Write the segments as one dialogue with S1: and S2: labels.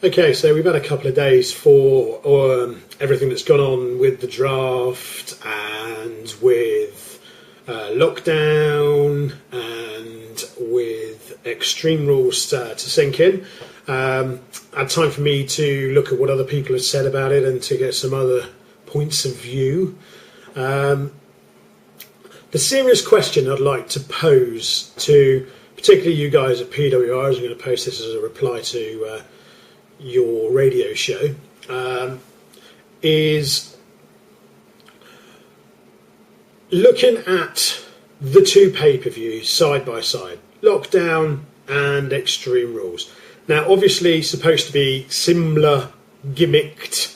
S1: Okay, so we've had a couple of days for everything that's gone on with the draft and with lockdown and with Extreme Rules to sink in. Had time for me to look at what other people have said about it and to get some other points of view. The serious question I'd like to pose to particularly you guys at PWR, as I'm going to post this as a reply to your radio show, is looking at the two pay-per-views side by side, Lockdown and Extreme Rules. Now, obviously, supposed to be similar gimmicked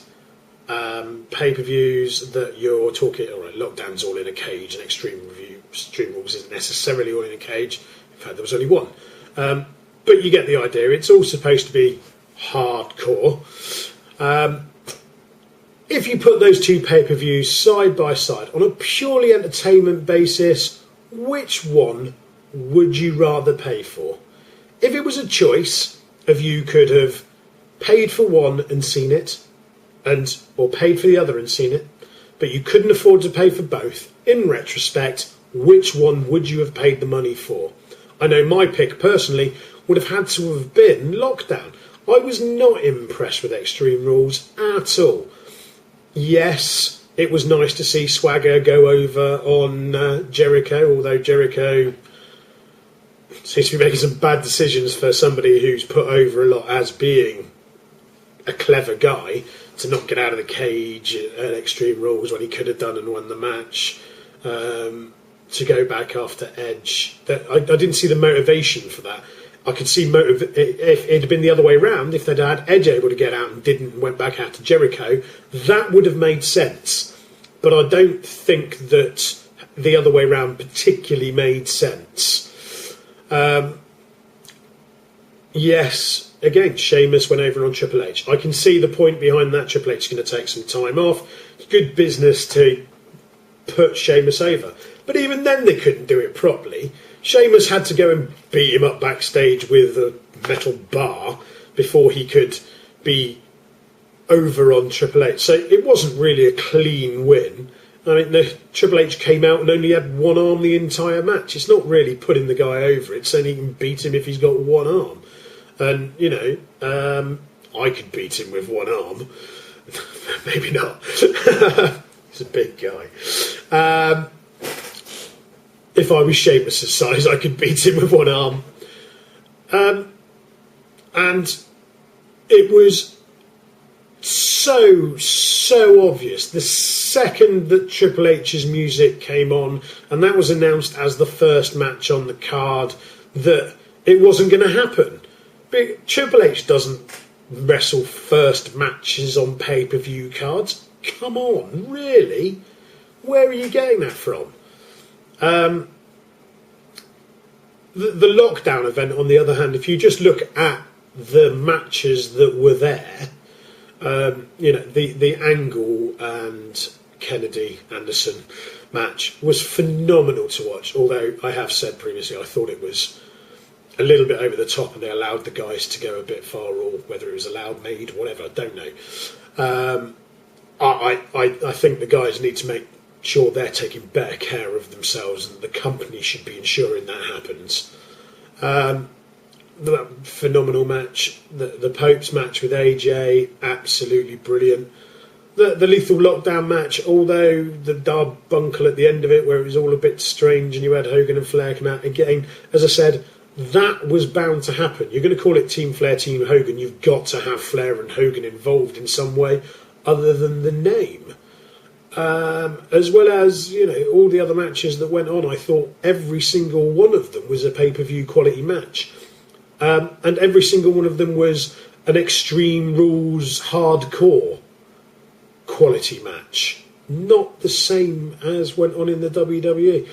S1: pay-per-views that you're talking. All right, Lockdown's all in a cage, and Extreme Rules isn't necessarily all in a cage. In fact, there was only one. But you get the idea. It's all supposed to be hardcore. If you put those two pay-per-views side by side on a purely entertainment basis, which one would you rather pay for? If it was a choice of you could have paid for one and seen it, or paid for the other and seen it, but you couldn't afford to pay for both, in retrospect, which one would you have paid the money for? I know my pick personally would have had to have been Lockdown. I was not impressed with Extreme Rules at all. Yes, it was nice to see Swagger go over on Jericho, although Jericho seems to be making some bad decisions for somebody who's put over a lot as being a clever guy to not get out of the cage at Extreme Rules when he could have done and won the match. To go back after Edge. I didn't see the motivation for that. I could see if it had been the other way round, if they'd had Edge able to get out and went back out to Jericho, that would have made sense. But I don't think that the other way round particularly made sense. Yes, again, Sheamus went over on Triple H. I can see the point behind that. Triple H is going to take some time off. Good business to put Sheamus over. But even then they couldn't do it properly. Sheamus had to go and beat him up backstage with a metal bar before he could be over on Triple H. So it wasn't really a clean win. I mean, the Triple H came out and only had one arm the entire match. It's not really putting the guy over. It's saying he can beat him if he's got one arm. And, you know, I could beat him with one arm. Maybe not. He's a big guy. If I was Sheamus' size, I could beat him with one arm. And it was so obvious the second that Triple H's music came on, and that was announced as the first match on the card, that it wasn't going to happen. But Triple H doesn't wrestle first matches on pay-per-view cards. Come on, really? Where are you getting that from? The Lockdown event, on the other hand, if you just look at the matches that were there, you know, the Angle and Kennedy Anderson match was phenomenal to watch. Although I have said previously, I thought it was a little bit over the top, and they allowed the guys to go a bit far, or whether it was allowed, made, whatever, I don't know. I think the guys need to make sure they're taking better care of themselves, and the company should be ensuring that happens. The phenomenal match, the Popes match with AJ, absolutely brilliant. The Lethal Lockdown match, although the darbuncle at the end of it, where it was all a bit strange, and you had Hogan and Flair come out again, as I said, that was bound to happen. You're going to call it Team Flair, Team Hogan, you've got to have Flair and Hogan involved in some way other than the name. As well as, you know, all the other matches that went on, I thought every single one of them was a pay-per-view quality match. And every single one of them was an Extreme Rules hardcore quality match. Not the same as went on in the WWE.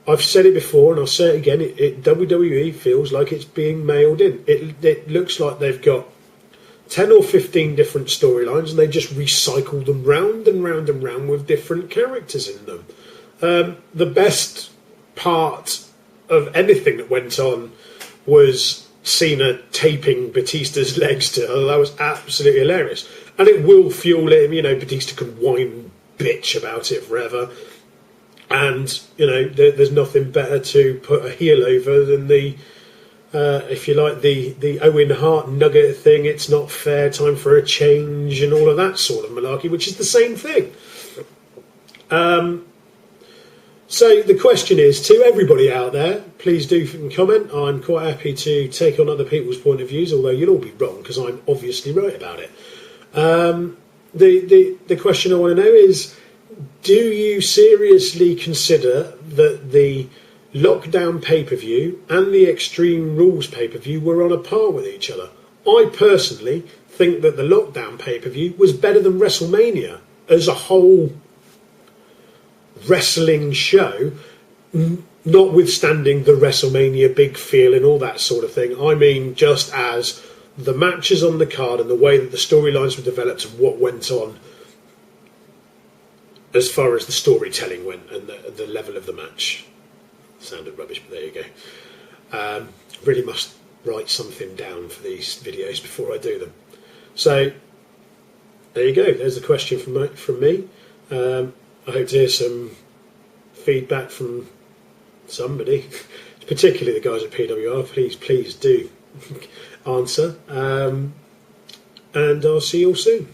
S1: I've said it before and I'll say it again, WWE feels like it's being mailed in. It looks like they've got 10 or 15 different storylines and they just recycle them round and round and round with different characters in them. The best part of anything that went on was Cena taping Batista's legs to her. That was absolutely hilarious. And it will fuel him, you know, Batista can whine and bitch about it forever. And, you know, there's nothing better to put a heel over than the, if you like, the Owen Hart nugget thing, it's not fair, time for a change, and all of that sort of malarkey, which is the same thing. So the question is, to everybody out there, please do comment. I'm quite happy to take on other people's point of views, although you'll all be wrong, because I'm obviously right about it. The question I want to know is, do you seriously consider that the Lockdown pay-per-view and the Extreme Rules pay-per-view were on a par with each other? I personally think that the Lockdown pay-per-view was better than WrestleMania as a whole wrestling show, notwithstanding the WrestleMania big feel and all that sort of thing. I mean, just as the matches on the card and the way that the storylines were developed and what went on as far as the storytelling went and the level of the match. Sounded rubbish, but there you go. Really must write something down for these videos before I do them. So there you go. There's a question from me. I hope to hear some feedback from somebody, particularly the guys at PWR. Please do answer. And I'll see you all soon.